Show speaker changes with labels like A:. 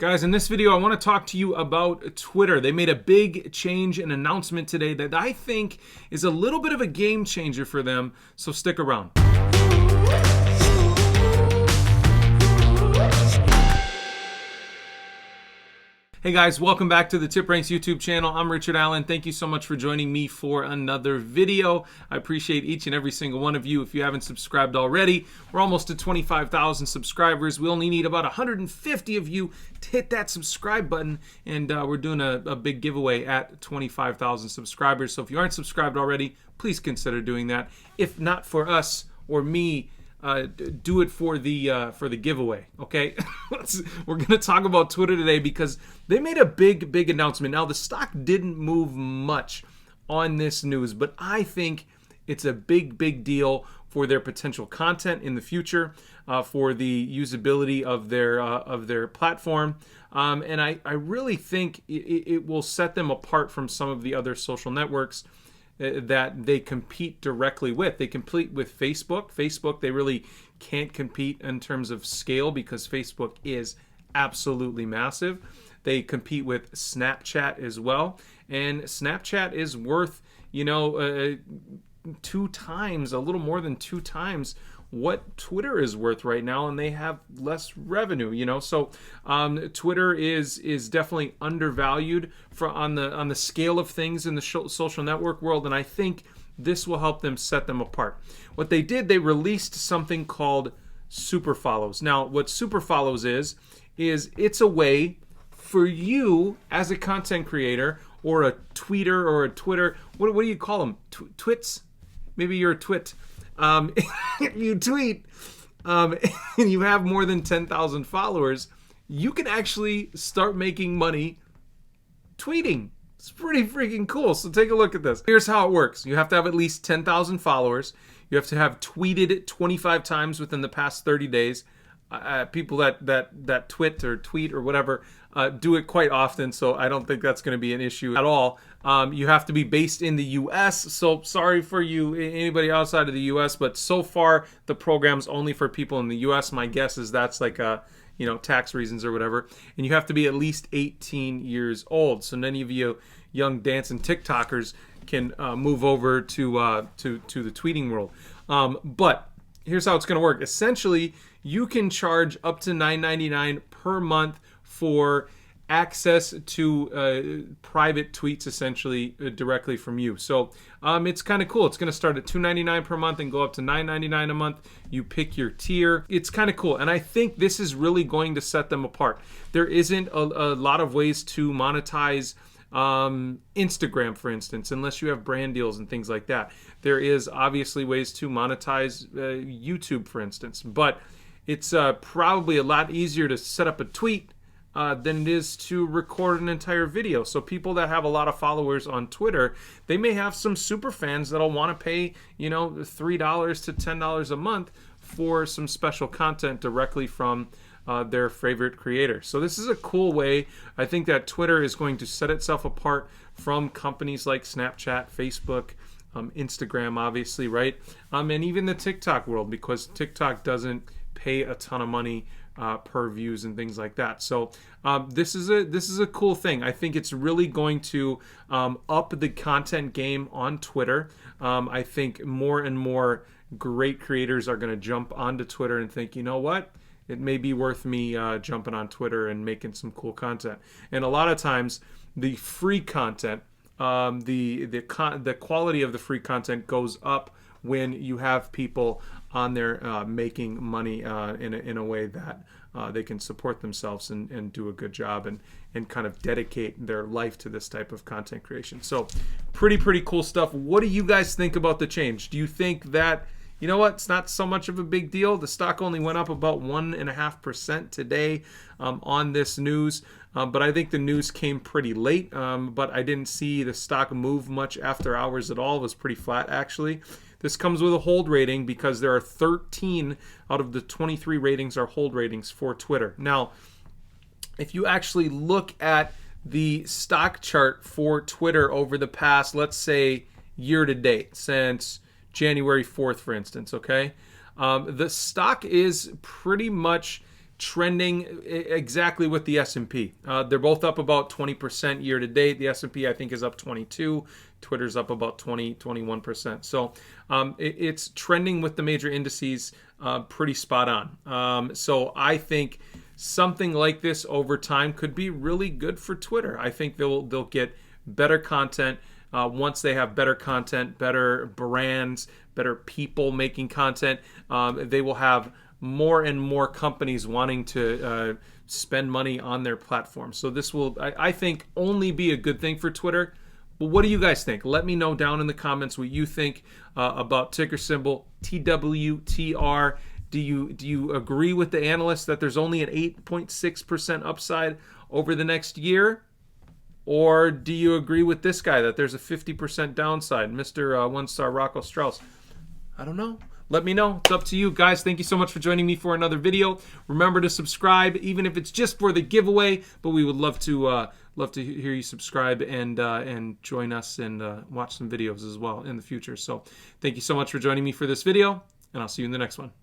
A: Guys, in this video, I want to talk to you about Twitter. They made a big change and announcement today that I think is a little bit of a game changer for them, so stick around. Hey guys, welcome back to the TipRanks YouTube channel. I'm Richard Allen. Thank you so much for joining me for another video. I appreciate each and every single one of you. If you haven't subscribed already, we're almost to 25,000 subscribers. We only need about 150 of you to hit that subscribe button, and we're doing a big giveaway at 25,000 subscribers. So if you aren't subscribed already, please consider doing that. If not for us or me, do it for the giveaway, okay? We're gonna talk about Twitter today because they made a big announcement. Now the stock didn't move much on this news, but I think it's a big deal for their potential content in the future, for the usability of their platform, and I really think it will set them apart from some of the other social networks that they compete directly with. They compete with Facebook. Facebook, they really can't compete in terms of scale because Facebook is absolutely massive. They compete with Snapchat as well, and Snapchat is worth, a little more than two times what Twitter is worth right now, and they have less revenue, so Twitter is definitely undervalued on the scale of things in the social network world, and I think this will help them set them apart. What they did, they released something called Super Follows. Now, what Super Follows is it's a way for you as a content creator or a tweeter or a Twitter, what do you call them? Twits? Maybe you're a twit. You tweet and you have more than 10,000 followers, you can actually start making money tweeting. It's pretty freaking cool. So take a look at this. Here's how it works. You have to have at least 10,000 followers. You have to have tweeted it 25 times within the past 30 days. People that twit or tweet or whatever do it quite often, so I don't think that's going to be an issue at all. You have to be based in the U.S., so sorry for you, anybody outside of the U.S., but so far the program's only for people in the U.S. My guess is that's like tax reasons or whatever, and you have to be at least 18 years old. So none of you young dancing TikTokers can move over to the tweeting world. But here's how it's going to work. Essentially, you can charge up to $9.99 per month for access to private tweets, essentially directly from you. So it's kind of cool. It's going to start at $2.99 per month and go up to $9.99 a month. You pick your tier. It's kind of cool, and I think this is really going to set them apart. There isn't a lot of ways to monetize Instagram, for instance, unless you have brand deals and things like that. There is obviously ways to monetize YouTube, for instance, but it's probably a lot easier to set up a tweet than it is to record an entire video. So people that have a lot of followers on Twitter, they may have some super fans that'll want to pay, $3 to $10 a month for some special content directly from their favorite creator. So this is a cool way. I think that Twitter is going to set itself apart from companies like Snapchat, Facebook, Instagram, obviously, right? And even the TikTok world, because TikTok doesn't pay a ton of money per views and things like that. So this is a cool thing. I think it's really going to up the content game on Twitter. I think more and more great creators are going to jump onto Twitter and think, you know what? It may be worth me jumping on Twitter and making some cool content. And a lot of times, the free content, the quality of the free content goes up when you have people on there making money in a way that they can support themselves and do a good job and kind of dedicate their life to this type of content creation. So pretty cool stuff. What do you guys think about the change? Do you think that, it's not so much of a big deal? The stock only went up about 1.5% today on this news. But I think the news came pretty late. But I didn't see the stock move much after hours at all. It was pretty flat, actually. This comes with a hold rating because there are 13 out of the 23 ratings are hold ratings for Twitter. Now, if you actually look at the stock chart for Twitter over the past, let's say, year to date, since January 4th, for instance, okay? The stock is pretty much trending exactly with the S&P. They're both up about 20% year to date. The S&P, I think, is up 22. Twitter's up about 21%. So it's trending with the major indices pretty spot on. So I think something like this over time could be really good for Twitter. I think they'll get better content. Once they have better content, better brands, better people making content, they will have more and more companies wanting to spend money on their platform. So this will, I think, only be a good thing for Twitter. But what do you guys think? Let me know down in the comments what you think about ticker symbol TWTR. Do you agree with the analysts that there's only an 8.6% upside over the next year? Or do you agree with this guy that there's a 50% downside, Mr. One-Star Rocco Strauss? I don't know. Let me know. It's up to you, guys. Thank you so much for joining me for another video. Remember to subscribe, even if it's just for the giveaway. But we would love to hear you subscribe and join us and watch some videos as well in the future. So thank you so much for joining me for this video, and I'll see you in the next one.